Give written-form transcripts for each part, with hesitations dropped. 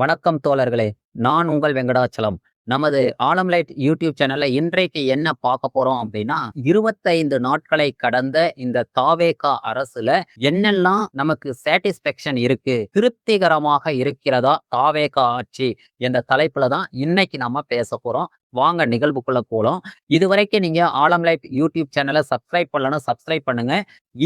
வணக்கம் தோழர்களே! நான் உங்கள் வெங்கடாச்சலம். நமது ஆலம் லைட் யூடியூப் சேனல்ல இன்றைக்கு என்ன பார்க்க போறோம் அப்டின்னா, 25 நாட்களை கடந்த இந்த தாவேகா அரசுல என்னெல்லாம் நமக்கு சாட்டிஸ்ஃபேக்ஷன் இருக்கு, திருப்திகரமாக இருக்கிறதா தாவேகா ஆட்சி என்ற தலைப்புல தான் இன்னைக்கு நம்ம பேசப் போறோம். வாங்க நிகழ்வுக்குள்ள போலாம். இதுவரைக்கும் நீங்க ஆலம் லைட் யூடியூப் சேனல சப்ஸ்கிரைப் பண்ணலன்னா சப்ஸ்கிரைப் பண்ணுங்க.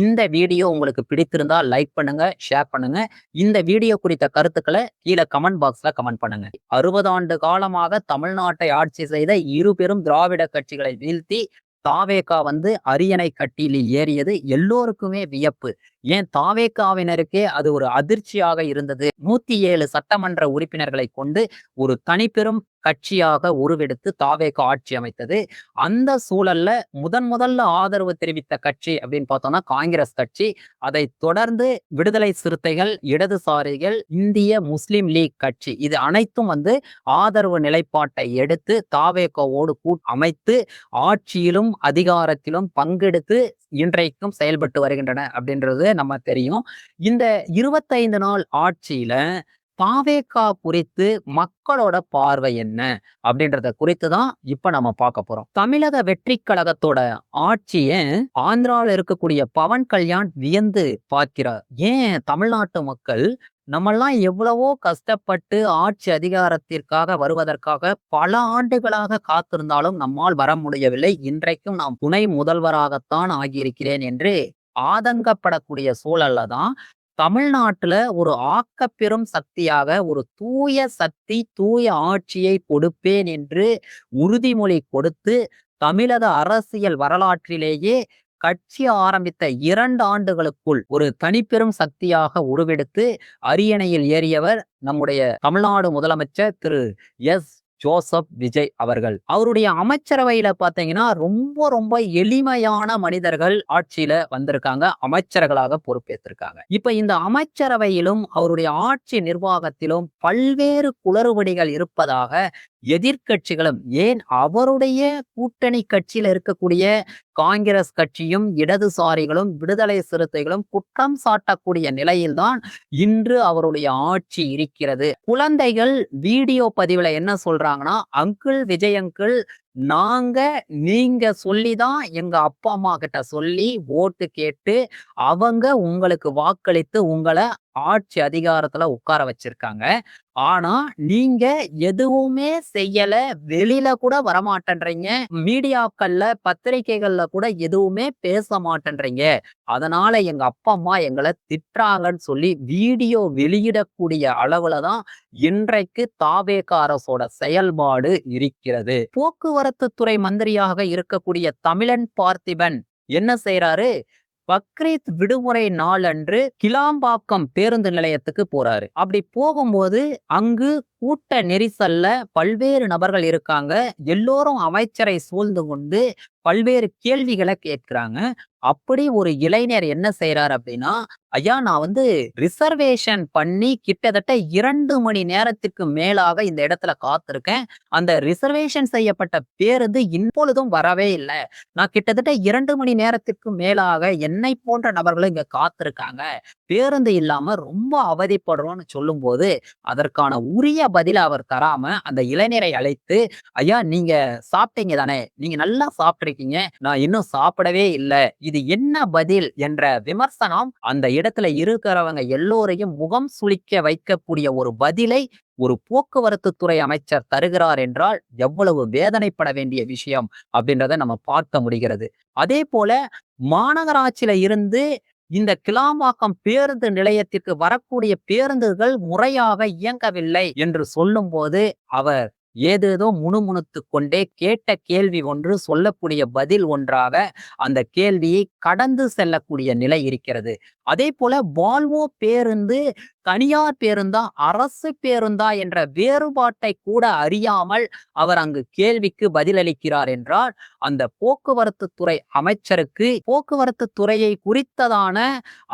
இந்த வீடியோ உங்களுக்கு பிடித்திருந்தா லைக் பண்ணுங்க, ஷேர் பண்ணுங்க. இந்த வீடியோ குறித்த கருத்துக்கள கீழ கமெண்ட் பாக்ஸ்ல கமெண்ட் பண்ணுங்க. 60 ஆண்டு காலமாக தமிழ்நாட்டை ஆட்சி செய்த இரு பெரும் திராவிட கட்சிகளை வீழ்த்தி தாவேகா அரியணை கட்டிலில் ஏறியது எல்லோருக்குமே வியப்பு. ஏன் தாவேகாவினருக்கே அது ஒரு அதிர்ச்சியாக இருந்தது. 107 சட்டமன்ற உறுப்பினர்களை கொண்டு ஒரு தனிப்பெரும் கட்சியாக உருவெடுத்து தாவேகா ஆட்சி அமைத்தது. அந்த சூழல்ல முதல்ல ஆதரவு தெரிவித்த கட்சி அப்படின்னு பார்த்தோம்னா காங்கிரஸ் கட்சி. அதை தொடர்ந்து விடுதலை சிறுத்தைகள், இடதுசாரிகள், இந்திய முஸ்லிம் லீக் கட்சி இது அனைத்தும் ஆதரவு நிலைப்பாட்டை எடுத்து தாவேகாவோடு அமைத்து ஆட்சியிலும் அதிகாரத்திலும் பங்கெடுத்து இன்றைக்கும் செயல்பட்டு வருகின்றன அப்படின்றது நம்ம தெரியும். இந்த 25 நாள் ஆட்சியில தாவேகா குறித்து மக்களோட பார்வை என்ன அப்படின்றத குறித்து தான் இப்ப நம்ம பார்க்க போறோம். தமிழக வெற்றி கழகத்தோட ஆட்சிய ஆந்திரால இருக்கக்கூடிய பவன் கல்யாண் வியந்து பார்க்கிறார். ஏன் தமிழ்நாட்டு மக்கள் நம்மெல்லாம் எவ்வளவோ கஷ்டப்பட்டு ஆட்சி அதிகாரத்திற்காக வருவதற்காக பல ஆண்டுகளாக காத்திருந்தாலும் நம்மால் வர முடியவில்லை. இன்றைக்கும் நான் துணை முதல்வராகத்தான் ஆகியிருக்கிறேன் என்று ஆதங்கப்படக்கூடிய சூழல்ல தான் தமிழ்நாட்டுல ஒரு ஆக்கப்பெரும் சக்தியாக ஒரு தூய சக்தி, தூய ஆட்சியை கொடுப்பேன் என்று உறுதிமொழி கொடுத்து தமிழக அரசியல் வரலாற்றிலேயே கட்சி ஆரம்பித்த 2 ஆண்டுகளுக்குள் ஒரு தனிப்பெரும் சக்தியாக உருவெடுத்து அரியணையில் ஏறியவர் நம்முடைய தமிழ்நாடு முதலமைச்சர் திரு எஸ். ஜோசப் விஜய் அவர்கள். அவருடைய அமைச்சரவையில பாத்தீங்கன்னா ரொம்ப எளிமையான மனிதர்கள் ஆட்சியில வந்திருக்காங்க, அமைச்சர்களாக பொறுப்பேற்றிருக்காங்க. இப்ப இந்த அமைச்சரவையிலும் அவருடைய ஆட்சி நிர்வாகத்திலும் பல்வேறு குளறுபடிகள் இருப்பதாக எதிர்க்கட்சிகளும், ஏன் அவருடைய கூட்டணி கட்சியில இருக்கக்கூடிய காங்கிரஸ் கட்சியும், இடதுசாரிகளும், விடுதலை சிறுத்தைகளும் குற்றம் சாட்டக்கூடிய நிலையில்தான் இன்று அவருடைய ஆட்சி இருக்கிறது. குழந்தைகள் வீடியோ பதிவுல என்ன சொல்றாங்கன்னா, அங்கிள் விஜய் அங்கிள், நாங்க நீங்க சொல்லிதான் எங்க அப்பா அம்மா கிட்ட சொல்லி ஓட்டு கேட்டு அவங்க உங்களுக்கு வாக்களித்து உங்களை ஆட்சி அதிகாரத்துல உட்கார வச்சிருக்காங்க. ஆனா நீங்க எதுவுமே செய்யல, வெளியில கூட வரமாட்டேன்றீங்க, மீடியாக்கள்ல பத்திரிகைகள்ல கூட எதுவுமே பேச மாட்டேன்றீங்க, அதனால எங்க அப்பா அம்மா எங்களை திட்டுறாங்கன்னு சொல்லி வீடியோ வெளியிடக்கூடிய அளவுலதான் இன்றைக்கு தாவேகா அரசோட செயல்பாடு இருக்கிறது. போக்குவரத்து துறை மந்திரியாக இருக்கக்கூடிய தமிழன் பார்த்திபன் என்ன செய்யறாரு? பக்ரீத் விடுமுறை நாள் அன்று கிளாம்பாக்கம் பேருந்து நிலையத்துக்கு போறாரு. அப்படி போகும்போது அங்கு கூட்ட நெரிசல்ல பல்வேறு நபர்கள் இருக்காங்க. எல்லோரும் அமைச்சரை சூழ்ந்து கொண்டு பல்வேறு கேள்விகளை கேட்கிறாங்க. அப்படி ஒரு இளைஞர் என்ன செய்யறாரு அப்படின்னா, ஐயா நான் ரிசர்வேஷன் பண்ணி கிட்டத்தட்ட 2 மணி நேரத்திற்கு மேலாக இந்த இடத்துல காத்திருக்கேன். அந்த ரிசர்வேஷன் செய்யப்பட்ட பேருந்து இப்பொழுதும் வரவே இல்லை. நான் கிட்டத்தட்ட 2 மணி நேரத்திற்கு மேலாக என்னை போன்ற நபர்களும் இங்க காத்திருக்காங்க. பேருந்து இல்லாம ரொம்ப அவதிப்படுறோம்னு சொல்லும் போது அதற்கான உரிய பதில அவர் தராம அந்த இளைஞரை அழைத்து, ஐயா நீங்க சாப்பிட்டீங்க தானே, நீங்க நல்லா சாப்பிட்டிருக்கீங்க, நான் இன்னும் சாப்பிடவே இல்லை, இது என்ன பதில் என்ற விமர்சனம் அந்த இடத்துல இருக்கிறவங்க எல்லோரையும் முகம் சுளிக்க வைக்கக்கூடிய ஒரு பதிலை ஒரு போக்குவரத்து துறை அமைச்சர் தருகிறார் என்றால் எவ்வளவு வேதனைப்பட வேண்டிய விஷயம் அப்படின்றத நம்ம பார்க்க முடிகிறது. அதே போல மாநகராட்சியில இருந்து இந்த கிளாம்பாக்கம் பேருந்து நிலையத்திற்கு வரக்கூடிய பேருந்துகள் முறையாக இயங்கவில்லை என்று சொல்லும் போது அவர் ஏதேதோ முணுமுணுத்து கொண்டே கேட்ட கேள்வி ஒன்று, சொல்லக்கூடிய பதில் ஒன்றாக அந்த கேள்வியை கடந்து செல்லக்கூடிய நிலை இருக்கிறது. அதே போல வால்வோ பேருந்து தனியார் பேருந்தா அரசு பேருந்தா என்ற வேறுபாட்டை கூட அறியாமல் அவர் அங்கு கேள்விக்கு பதிலளிக்கிறார் என்றால் அந்த போக்குவரத்து துறை அமைச்சருக்கு போக்குவரத்து துறையை குறித்ததான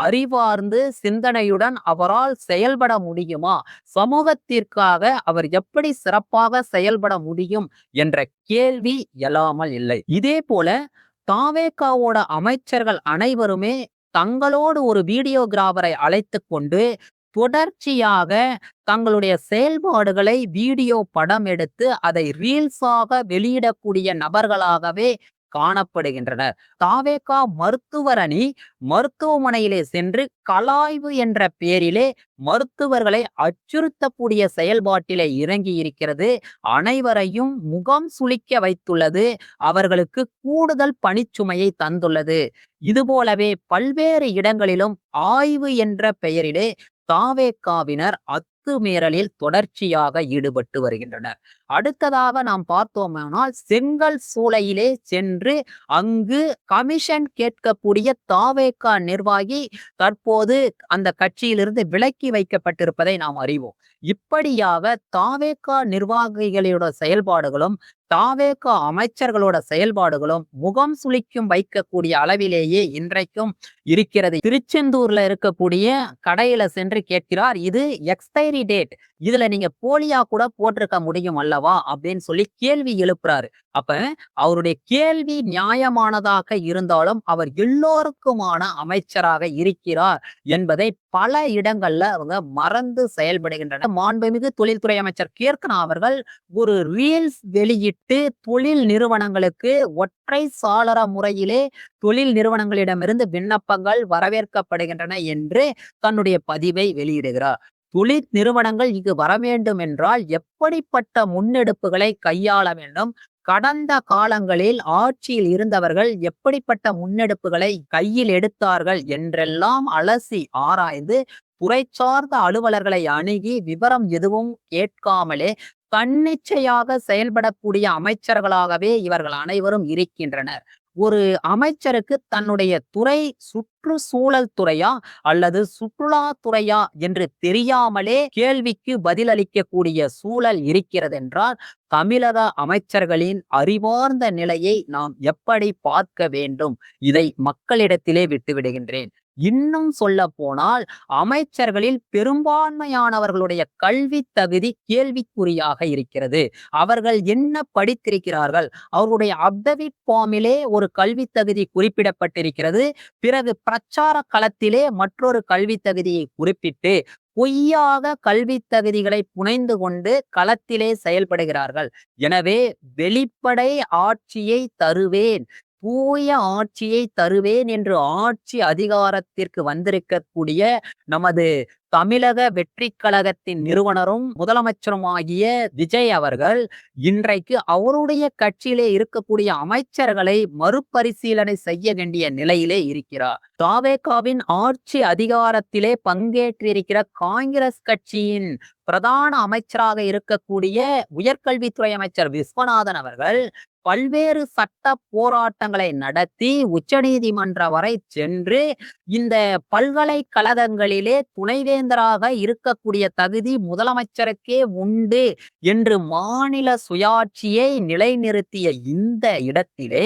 அறிவார்ந்து சிந்தனையுடன் அவரால் செயல்பட முடியுமா, சமூகத்திற்காக அவர் எப்படி சிறப்பாக செயல்பட முடியும் என்ற கேள்வி எழாமல் இல்லை. இதே போல தாவேகாவோட அமைச்சர்கள் அனைவருமே தங்களோடு ஒரு வீடியோகிராஃபரை அழைத்து கொண்டு தொடர்ச்சியாக தங்களுடைய செயல்பாடுகளை வீடியோ படம் எடுத்து அதை ரீல்ஸாக வெளியிடக்கூடிய நபர்களாகவே காணப்படுகின்றனர். தாவேகா மருத்துவர் அணி மருத்துவமனையிலே சென்று கலாய்வு என்ற பேரிலே மருத்துவர்களை அச்சுறுத்தக்கூடிய செயல்பாட்டிலே இறங்கி இருக்கிறது. அனைவரையும் முகம் சுளிக்க வைத்துள்ளது. அவர்களுக்கு கூடுதல் பணிச்சுமையை தந்துள்ளது. இதுபோலவே பல்வேறு இடங்களிலும் ஆய்வு என்ற பெயரிலே தாவேகாவினர் அத்துமீறலில் தொடர்ச்சியாக ஈடுபட்டு வருகின்றனர். அடுத்ததாக நாம் பார்த்தோமானால் செங்கல் சூளையிலே சென்று அங்கு கமிஷன் கேட்கக்கூடிய தாவேகா நிர்வாகி தற்போது அந்த கட்சியிலிருந்து விலக்கி வைக்கப்பட்டிருப்பதை நாம் அறிவோம். இப்படியாக தாவேகா நிர்வாகிகளோட செயல்பாடுகளும் தாவேகா அமைச்சர்களோட செயல்பாடுகளும் முகம் சுளிக்கும் வைக்கக்கூடிய அளவிலேயே இன்றைக்கும் இருக்கிறது. திருச்செந்தூர்ல இருக்கக்கூடிய கடையில சென்று கேட்கிறார், இது எக்ஸ்பைரி டேட், இதுல நீங்க போலியா கூட போட்டிருக்க முடியும் அல்லவா அப்படின்னு சொல்லி கேள்வி எழுப்புறாரு. அப்ப அவருடைய கேள்வி நியாயமானதாக இருந்தாலும் அவர் எல்லோருக்குமான அமைச்சராக இருக்கிறார் என்பதை பல இடங்கள்ல அவங்க மறந்து செயல்படுகின்றனர். மாண்புமிகு தொழில்துறை அமைச்சர் கீர்த்தனா அவர்கள் ஒரு ரீல்ஸ் வெளியிட்டு தொழில் நிறுவனங்களுக்கு ஒற்றை சாளர முறையிலே தொழில் நிறுவனங்களிடமிருந்து விண்ணப்பங்கள் வரவேற்கப்படுகின்றன என்று தன்னுடைய பதிவை வெளியிடுகிறார். தொழில் நிறுவனங்கள் இங்கு வர வேண்டும் என்றால் எப்படிப்பட்ட முன்னெடுப்புகளை கையாள வேண்டும், கடந்த காலங்களில் ஆட்சியில் இருந்தவர்கள் எப்படிப்பட்ட முன்னெடுப்புகளை கையில் எடுத்தார்கள் என்றெல்லாம் அலசி ஆராய்ந்து துறை சார்ந்த அலுவலர்களை அணுகி விவரம் எதுவும் கேட்காமலே தன்னிச்சையாக செயல்படக்கூடிய அமைச்சர்களாகவே இவர்கள் அனைவரும் இருக்கின்றனர். ஒரு அமைச்சருக்கு தன்னுடைய துறை சுற்றுச்சூழல் துறையா அல்லது சுற்றுலா துறையா என்று தெரியாமலே கேள்விக்கு பதிலளிக்கக்கூடிய சூழல் இருக்கிறது என்றால் தமிழக அமைச்சர்களின் அறிவார்ந்த நிலையை நாம் எப்படி பார்க்க வேண்டும்? இதை மக்களிடத்திலே விட்டுவிடுகின்றேன். இன்னும் சொல்ல போனால் அமைச்சர்களில் பெரும்பான்மையானவர்களுடைய கல்வி தகுதி கேள்விக்குறியாக இருக்கிறது. அவர்கள் என்ன படித்திருக்கிறார்கள்? அவர்களுடைய அப்டவிட் ஃபார்மிலே ஒரு கல்வி தகுதி குறிப்பிடப்பட்டிருக்கிறது. பிறகு பிரச்சார களத்திலே மற்றொரு கல்வி தகுதியை குறிப்பிட்டு பொய்யாக கல்வி தகுதிகளை புனைந்து கொண்டு களத்திலே செயல்படுகிறார்கள். எனவே வெளிப்படை ஆட்சியை தருவேன், தூய ஆட்சியை தருவேன் என்று ஆட்சி அதிகாரத்திற்கு வந்திருக்கக்கூடிய நமது தமிழக வெற்றி கழகத்தின் நிறுவனரும் முதலமைச்சருமாகிய விஜய் அவர்கள் இன்றைக்கு அவருடைய கட்சியிலே இருக்கக்கூடிய அமைச்சர்களை மறுபரிசீலனை செய்ய வேண்டிய நிலையிலே இருக்கிறார். தாவேகாவின் ஆட்சி அதிகாரத்திலே பங்கேற்றிருக்கிற காங்கிரஸ் கட்சியின் பிரதான அமைச்சராக இருக்கக்கூடிய உயர்கல்வித்துறை அமைச்சர் விஸ்வநாதன் அவர்கள் பல்வேறு சட்ட போராட்டங்களை நடத்தி உச்சநீதிமன்ற வரை சென்று இந்த பல்கலைக்கழகங்களிலே துணைவேந்தராக இருக்கக்கூடிய தகுதி முதலமைச்சருக்கே உண்டு என்று மாநில சுயாட்சியை நிலைநிறுத்திய இந்த இடத்திலே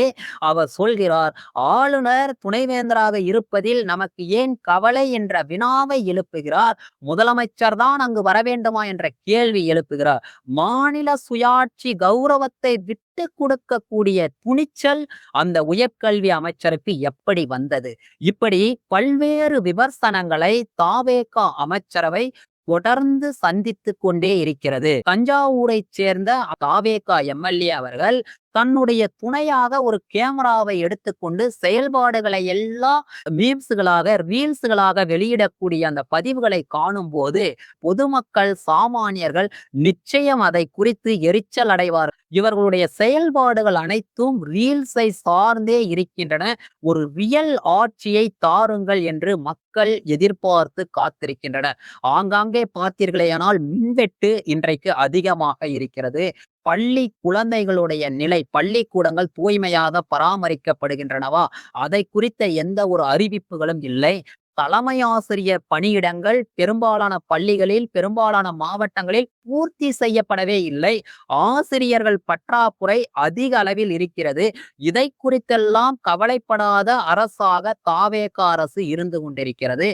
அவர் சொல்கிறார், ஆளுநர் துணைவேந்தராக இருப்பதில் நமக்கு ஏன் கவலை என்ற வினாவை எழுப்புகிறார். முதலமைச்சர் தான் அங்கு வர வேண்டுமா என்ற கேள்வி எழுப்புகிறார். மாநில சுயாட்சி கௌரவத்தை விட்டு கொடுக்கக்கூடிய துணிச்சல் அந்த உயர்கல்வி அமைச்சருக்கு எப்படி வந்தது? இப்படி பல்வேறு விமர்சனங்களை தாவேகா அமைச்சரவை தொடர்ந்து சந்தித்துக் கொண்டே இருக்கிறது. தஞ்சாவூரை சேர்ந்த தாவேகா எம்எல்ஏ அவர்கள் தன்னுடைய துணையாக ஒரு கேமராவை எடுத்துக்கொண்டு செயல்பாடுகளை எல்லாம் மீம்ஸ்களாக ரீல்ஸ்களாக வெளியிடக்கூடிய அந்த பதிவுகளை காணும் போது பொதுமக்கள் சாமானியர்கள் நிச்சயம் அதை குறித்து எரிச்சல் அடைவார். இவர்களுடைய செயல்பாடுகள் அனைத்தும் ரீல்ஸை சார்ந்தே இருக்கின்றன. ஒரு ரியல் ஆட்சியை தாருங்கள் என்று மக்கள் எதிர்பார்த்து காத்திருக்கின்றனர். ஆங்காங்கே பார்த்தீர்களேயானால் மின்வெட்டு இன்றைக்கு அதிகமாக இருக்கிறது. பள்ளி குழந்தைகளுடைய நிலை, பள்ளிக்கூடங்கள் தூய்மையாக பராமரிக்கப்படுகின்றனவா? அதை குறித்த எந்த ஒரு அறிவிப்புகளும் இல்லை. தலைமை ஆசிரியர் பணியிடங்கள் பெரும்பாலான பள்ளிகளில் பெரும்பாலான மாவட்டங்களில் பூர்த்தி செய்யப்படவே இல்லை. ஆசிரியர்கள் பற்றாக்குறை அதிக அளவில் இருக்கிறது. இதை குறித்தெல்லாம் கவலைப்படாத அரசாக தாவேகா அரசு இருந்து கொண்டிருக்கிறது.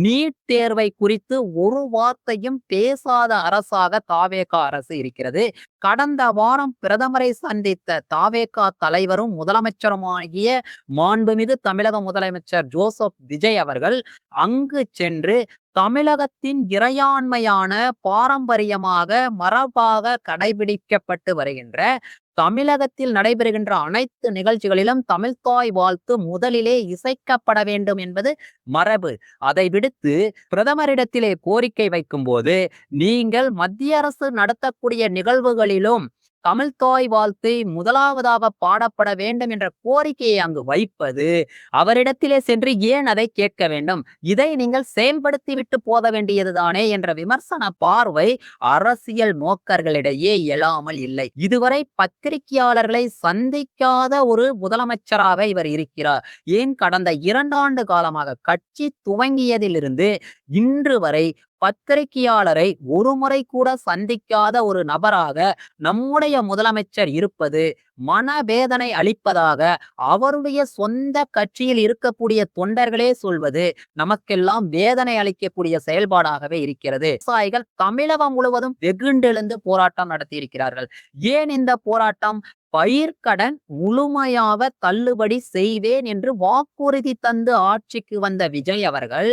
நீட் தேர்வை குறித்து ஒரு வார்த்தையும் பேசாத அரசாக தாவேகா அரசு இருக்கிறது. கடந்த வாரம் பிரதமரை சந்தித்த தாவேகா தலைவரும் முதலமைச்சருமாகிய மாண்புமிகு தமிழக முதலமைச்சர் ஜோசப் விஜய் அவர்கள் அங்கு சென்று தமிழகத்தின் இறையாண்மையான பாரம்பரியமாக மரபாக கடைபிடிக்கப்பட்டு வருகின்ற தமிழகத்தில் நடைபெறுகின்ற அனைத்து நிகழ்ச்சிகளிலும் தமிழ்த்தாய் வாழ்த்து முதலிலே இசைக்கப்பட வேண்டும் என்பது மரபு. அதை விடுத்து பிரதமரிடத்திலே கோரிக்கை வைக்கும்போது, நீங்கள் மத்திய அரசு நடத்தக்கூடிய நிகழ்வுகளிலும் தமிழ்த்தாய் வாழ்த்தை முதலாவதாக பாடப்பட வேண்டும் என்ற கோரிக்கையை அங்கு வைப்பது, அவரிடத்திலே சென்று ஏன் அதை கேட்க வேண்டும்? இதை நீங்கள் செயல்படுத்தி விட்டு போத வேண்டியதுதானே என்ற விமர்சன பார்வை அரசியல் நோக்கர்களிடையே எழாமல் இல்லை. இதுவரை பத்திரிகையாளர்களை சந்திக்காத ஒரு முதலமைச்சராக இவர் இருக்கிறார். ஏன் கடந்த 2 ஆண்டு காலமாக கட்சி துவங்கியதிலிருந்து இன்று வரை பத்திரிகையாளரை ஒருமுறை கூட சந்திக்காத ஒரு நபராக நம்முடைய முதலமைச்சர் இருப்பது மனவேதனை அளிப்பதாக அவருடைய சொந்த கட்சியில் இருக்கக்கூடிய தொண்டர்களே சொல்வது நமக்கெல்லாம் வேதனை அளிக்கக்கூடிய செயல்பாடாகவே இருக்கிறது. விவசாயிகள் தமிழகம் முழுவதும் வெகுண்டெழுந்து போராட்டம் நடத்தி இருக்கிறார்கள். ஏன் இந்த போராட்டம்? பயிர்க்கடன் முழுமையாக தள்ளுபடி செய்வேன் என்று வாக்குறுதி தந்து ஆட்சிக்கு வந்த விஜய் அவர்கள்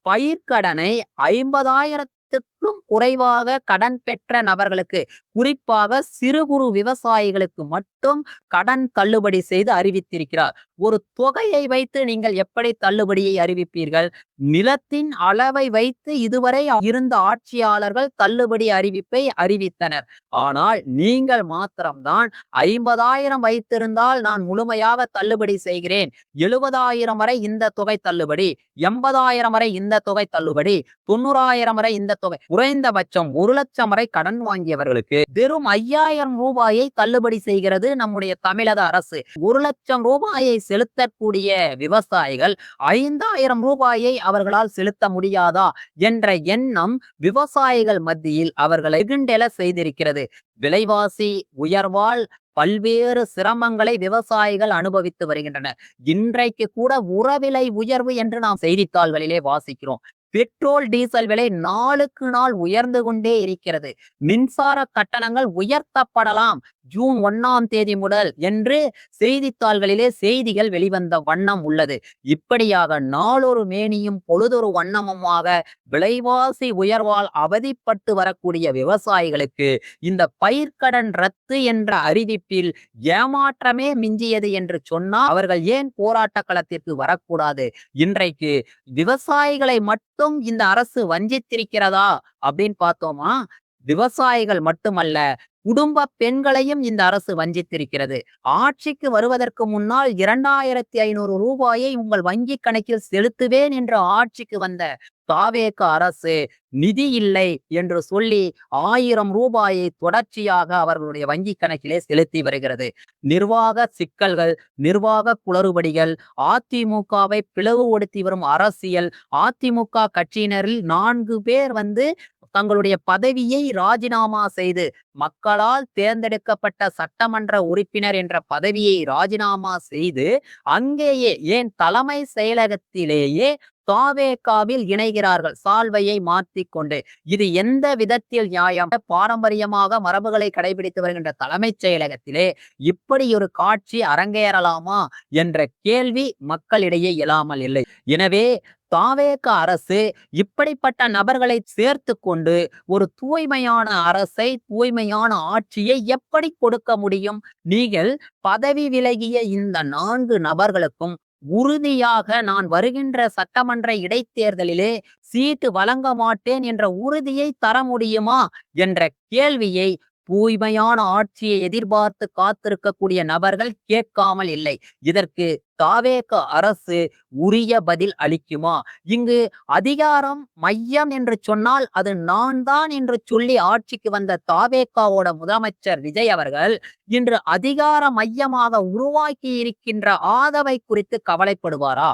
பயிர்க்கடனை 50,000க்கும் குறைவாக கடன் பெற்ற நபர்களுக்கு, குறிப்பாக சிறு குறு விவசாயிகளுக்கு மட்டும் கடன் தள்ளுபடி செய்து அறிவித்திருக்கிறார். ஒரு தொகையை வைத்து நீங்கள் எப்படி தள்ளுபடியை அறிவிப்பீர்கள்? நிலத்தின் அளவை வைத்து இதுவரை இருந்த ஆட்சியாளர்கள் தள்ளுபடி அறிவிப்பை அறிவித்தனர். ஆனால் நீங்கள் மாத்திரம்தான் 50,000 வைத்திருந்தால் நான் முழுமையாக தள்ளுபடி செய்கிறேன், 70,000 வரை இந்த தொகை தள்ளுபடி, 80,000 வரை இந்த தொகை தள்ளுபடி, 90,000 வரை இந்த தொகை, குறைந்தபட்சம் 1,00,000 வரை கடன் வாங்கியவர்களுக்கு வெறும் 5,000 ரூபாயை தள்ளுபடி செய்கிறது நம்முடைய தமிழக அரசு. 1,00,000 ரூபாயை செலுத்தக்கூடிய விவசாயிகள் 5,000 ரூபாயை அவர்களால் செலுத்த முடியாதா என்ற எண்ணம் விவசாயிகள் மத்தியில் அவர்களை வெகுண்டெழ செய்திருக்கிறது. விலைவாசி உயர்வால் பல்வேறு சிரமங்களை விவசாயிகள் அனுபவித்து வருகின்றனர். இன்றைக்கு கூட உரவிலை உயர்வு என்று நாம் செய்தித்தாள்களிலே வாசிக்கிறோம். பெட்ரோல் டீசல் விலை நாளுக்கு நாள் உயர்ந்து கொண்டே இருக்கிறது. மின்சார கட்டணங்கள் உயர்த்தப்படலாம் ஜூன் 1ஆம் தேதி முதல் என்று செய்தித்தாள்களிலே செய்திகள் வெளிவந்த வண்ணம் உள்ளது. இப்படியாக நாளொரு மேனியும் பொழுதொரு வண்ணமுமாக விலைவாசி உயர்வால் அவதிப்பட்டு வரக்கூடிய விவசாயிகளுக்கு இந்த பயிர்க்கடன் ரத்து என்ற அறிவிப்பில் ஏமாற்றமே மிஞ்சியது என்று சொன்னால் அவர்கள் ஏன் போராட்ட களத்திற்கு வரக்கூடாது? இன்றைக்கு விவசாயிகளை மட்டும் இந்த அரசு வஞ்சித்திருக்கிறதா அப்படின்னு பார்த்தோமா, விவசாயிகள் மட்டுமல்ல, குடும்ப பெண்களையும் இந்த அரசு வஞ்சித்திருக்கிறது. ஆட்சிக்கு வருவதற்கு முன்னால் 2,500 ரூபாயை உங்கள் வங்கி கணக்கில் செலுத்துவேன் என்று ஆட்சிக்கு வந்த தாவேக அரசு நிதி இல்லை என்று சொல்லி 1,000 ரூபாயை தொடர்ச்சியாக அவர்களுடைய வங்கி கணக்கிலே செலுத்தி வருகிறது. நிர்வாக சிக்கல்கள், நிர்வாக குளறுபடிகள், அதிமுகவை பிளவுபடுத்தி வரும் அரசியல், அதிமுக கட்சியினரில் 4 பேர் தங்களுடைய பதவியை ராஜினாமா செய்து மக்களால் தேர்ந்தெடுக்கப்பட்ட சட்டமன்ற உறுப்பினர் என்ற பதவியை ராஜினாமா செய்து அங்கேயே ஏன் தலைமை செயலகத்திலேயே தாவேகாவில் இணைகிறார்கள், சால்வையை மாற்றிக்கொண்டு. இது எந்த விதத்தில் நியாயம்? பாரம்பரியமாக மரபுகளை கடைபிடித்து வருகின்ற தலைமைச் செயலகத்திலே இப்படி ஒரு காட்சி அரங்கேறலாமா என்ற கேள்வி மக்களிடையே எழாமல் இல்லை. எனவே தாவேக அரசு இப்படிப்பட்ட நபர்களை சேர்த்து கொண்டு ஒரு தூய்மையான அரசை, தூய்மையான ஆட்சியை எப்படி கொடுக்க முடியும்? நீங்கள் பதவி விலகிய இந்த 4 நபர்களுக்கும் உறுதியாக நான் வருகின்ற சட்டமன்ற இடைத்தேர்தலிலே சீட்டு வழங்க மாட்டேன் என்ற உறுதியை தர முடியுமா என்ற கேள்வியை தூய்மையான ஆட்சியை எதிர்பார்த்து காத்திருக்கக்கூடிய நபர்கள் கேட்காமல் இல்லை. இதற்கு தாவேக அரசு உரிய பதில் அளிக்குமா? இங்கு அதிகாரம் மையம் என்று சொன்னால் அது நான் தான் என்று சொல்லி ஆட்சிக்கு வந்த தாவேகாவோட முதலமைச்சர் விஜய் அவர்கள் இன்று அதிகார மையமாக உருவாக்கி இருக்கின்ற ஆதவை குறித்து கவலைப்படுவாரா?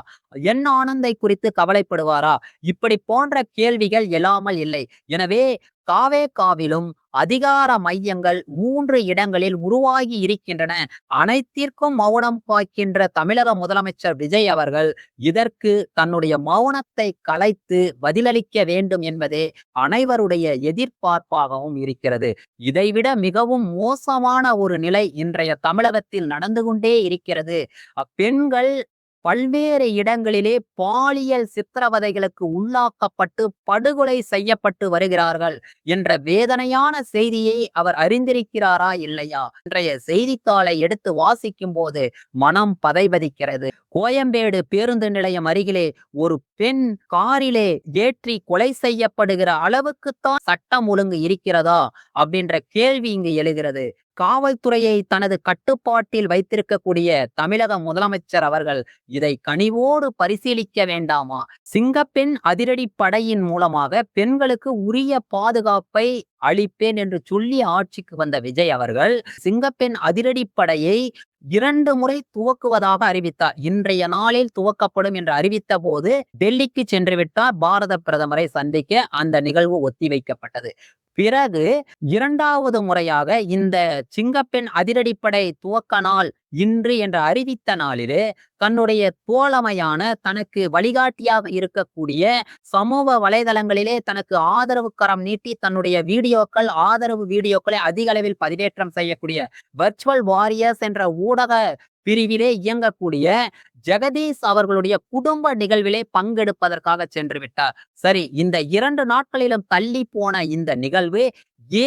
என் ஆனந்தை குறித்து கவலைப்படுவாரா? இப்படி போன்ற கேள்விகள் எழாமல் இல்லை. எனவே தாவேகாவிலும் அதிகார மையங்கள் 3 இடங்களில் உருவாகி இருக்கின்றன. அனைத்திற்கும் மௌனம் காக்கின்ற தமிழக முதலமைச்சர் விஜய் அவர்கள் இதற்கு தன்னுடைய மௌனத்தை கலைத்து பதிலளிக்க வேண்டும் என்பதே அனைவருடைய எதிர்பார்ப்பாகவும் இருக்கிறது. இதைவிட மிகவும் மோசமான ஒரு நிலை இன்றைய தமிழகத்தில் நடந்து கொண்டே இருக்கிறது. பெண்கள் பல்வேறு இடங்களிலே பாலியல் சித்திரவதைகளுக்கு உள்ளாக்கப்பட்டு படுகொலை செய்யப்பட்டு வருகிறார்கள் என்ற வேதனையான செய்தியை அவர் அறிந்திருக்கிறாரா இல்லையா? இன்றைய செய்தித்தாளை எடுத்து வாசிக்கும் போது மனம் பதைபதிக்கிறது. கோயம்பேடு பேருந்து நிலையம் அருகிலே ஒரு பெண் காரிலே ஏற்றி கொலை செய்யப்படுகிற அளவுக்குத்தான் சட்டம் ஒழுங்கு இருக்கிறதா அப்படின்ற கேள்வி இங்கு எழுகிறது. காவல்துறையை தனது கட்டுப்பாட்டில் வைத்திருக்கக்கூடிய தமிழக முதலமைச்சர் அவர்கள் இதை கனிவோடு பரிசீலிக்க வேண்டாமா? சிங்கப்பெண் அதிரடி படையின் மூலமாக பெண்களுக்கு உரிய பாதுகாப்பை அளிப்பேன் என்று சொல்லி ஆட்சிக்கு வந்த விஜய் அவர்கள் சிங்கப்பெண் அதிரடி படையை 2 முறை துவக்குவதாக அறிவித்தார். இன்றைய நாளில் துவக்கப்படும் என்று அறிவித்த போது டெல்லிக்கு சென்று விட்டார் பாரத பிரதமரை சந்திக்க. அந்த நிகழ்வு ஒத்திவைக்கப்பட்டது. பிறகு 2வது முறையாக இந்த சிங்கப்பெண் அதிரடிப்படை துவக்க நாள் இன்று என்று அறிவித்த நாளிலே தன்னுடைய தோழமையான தனக்கு வழிகாட்டியாக இருக்கக்கூடிய சமூக வலைதளங்களிலே தனக்கு ஆதரவு கரம் நீட்டி தன்னுடைய ஆதரவு வீடியோக்களை அதிக அளவில் பதிவேற்றம் செய்யக்கூடிய வர்ச்சுவல் வாரியர்ஸ் என்ற ஊடக பிரிவிலே இயங்கக்கூடிய ஜெகதீஷ் அவர்களுடைய குடும்ப நிகழ்விலே பங்கெடுப்பதற்காக சென்று விட்டார். சரி, இந்த 2 நாட்களிலும் தள்ளி போன இந்த நிகழ்வு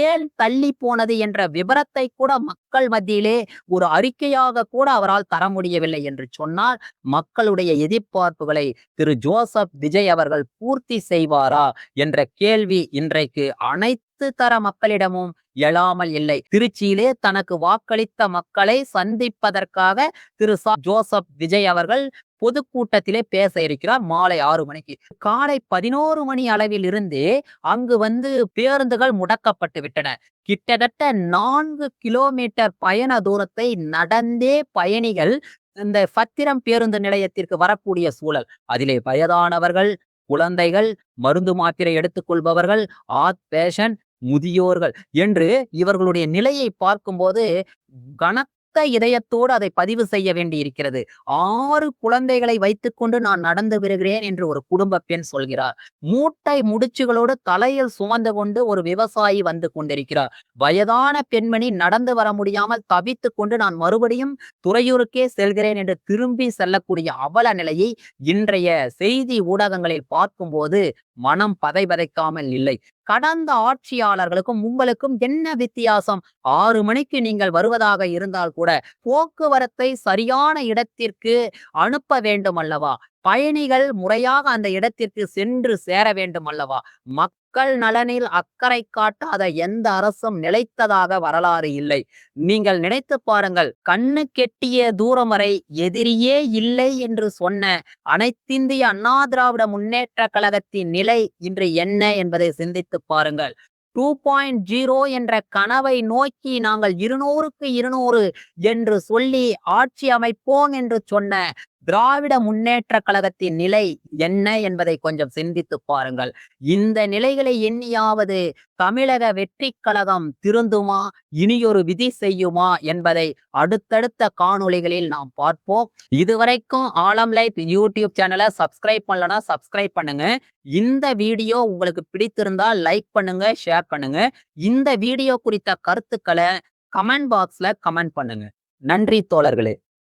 ஏன் தள்ளி போனது என்ற விபரத்தை கூட மக்கள் மத்தியிலே ஒரு அறிக்கையாக கூட அவரால் தர முடியவில்லை என்று சொன்னால், மக்களுடைய எதிர்பார்ப்புகளை திரு ஜோசப் விஜய் அவர்கள் பூர்த்தி செய்வாரா என்ற கேள்வி இன்றைக்கு அனைத்து தர மக்களிடமும் எழாமல் இல்லை. திருச்சியிலே தனக்கு வாக்களித்த மக்களை சந்திப்பதற்காக திரு ஜோசப் விஜய் அவர்கள் பொதுக்கூட்டத்திலே பேச இருக்கிறார் மாலை 6 மணிக்கு. காலை 11 மணி அளவில் இருந்தே அங்கு பேருந்துகள் முடக்கப்பட்டு விட்டன. கிட்டத்தட்ட 4 கிலோமீட்டர் பயண தூரத்தை நடந்தே பயணிகள் இந்த பத்திரம் பேருந்து நிலையத்திற்கு வரக்கூடிய சூழல். அதிலே வயதானவர்கள், குழந்தைகள், மருந்து மாத்திரை எடுத்துக்கொள்பவர்கள், பேஷண்ட், முதியோர்கள் என்று இவர்களுடைய நிலையை பார்க்கும்போது கனத்த இதயத்தோடு அதை பதிவு செய்ய வேண்டி இருக்கிறது. 6 குழந்தைகளை வைத்துக்கொண்டு நான் நடந்து வருகிறேன் என்று ஒரு குடும்ப பெண் சொல்கிறார். மூட்டை முடிச்சுகளோடு தலையில் சுமந்து கொண்டு ஒரு விவசாயி வந்து கொண்டிருக்கிறார். வயதான பெண்மணி நடந்து வர முடியாமல் தவித்து கொண்டு நான் மறுபடியும் துறையூருக்கே செல்கிறேன் என்று திரும்பி செல்லக்கூடிய அவல நிலையை இன்றைய செய்தி ஊடகங்களில் பார்க்கும்போது மனம் பதைபதைக்காமல் இல்லை. கடந்த ஆட்சியாளர்களுக்கும் உங்களுக்கும் என்ன வித்தியாசம்? 6 மணிக்கு நீங்கள் வருவதாக இருந்தால் கூட போக்குவரத்தை சரியான இடத்திற்கு அனுப்ப வேண்டும் அல்லவா? பயணிகள் முறையாக அந்த இடத்திற்கு சென்று சேர வேண்டும் அல்லவா? மக்கள் நலனில் அக்கறை காட்டாத எந்த அரசும் நிலைத்ததாக வரலாறு இல்லை. நீங்கள் நினைத்து பாருங்கள். கண்ணு கெட்டிய தூரம் வரை எதிரியே இல்லை என்று சொன்ன அனைத்திந்திய அண்ணா திராவிட முன்னேற்ற கழகத்தின் நிலை இன்று என்ன என்பதை சிந்தித்து பாருங்கள். 2.0 என்ற கனவை நோக்கி நாங்கள் 200க்கு 200 என்று சொல்லி ஆட்சி அமைப்போம் என்று சொன்ன திராவிட முன்னேற்ற கழகத்தின் நிலை என்ன என்பதை கொஞ்சம் சிந்தித்து பாருங்கள். இந்த நிலைகளை எண்ணியாவது தமிழக வெற்றி கழகம் திருந்துமா, இனியொரு விதி செய்யுமா என்பதை அடுத்தடுத்த காணொளிகளில் நாம் பார்ப்போம். இதுவரைக்கும் ஆலம் லைஃப் யூடியூப் சேனலை சப்ஸ்கிரைப் பண்ணலனா சப்ஸ்கிரைப் பண்ணுங்க. இந்த வீடியோ உங்களுக்கு பிடித்திருந்தால் லைக் பண்ணுங்க, ஷேர் பண்ணுங்க. இந்த வீடியோ குறித்த கருத்துக்களை கமெண்ட் பாக்ஸ்ல கமெண்ட் பண்ணுங்க. நன்றி தோழர்களே.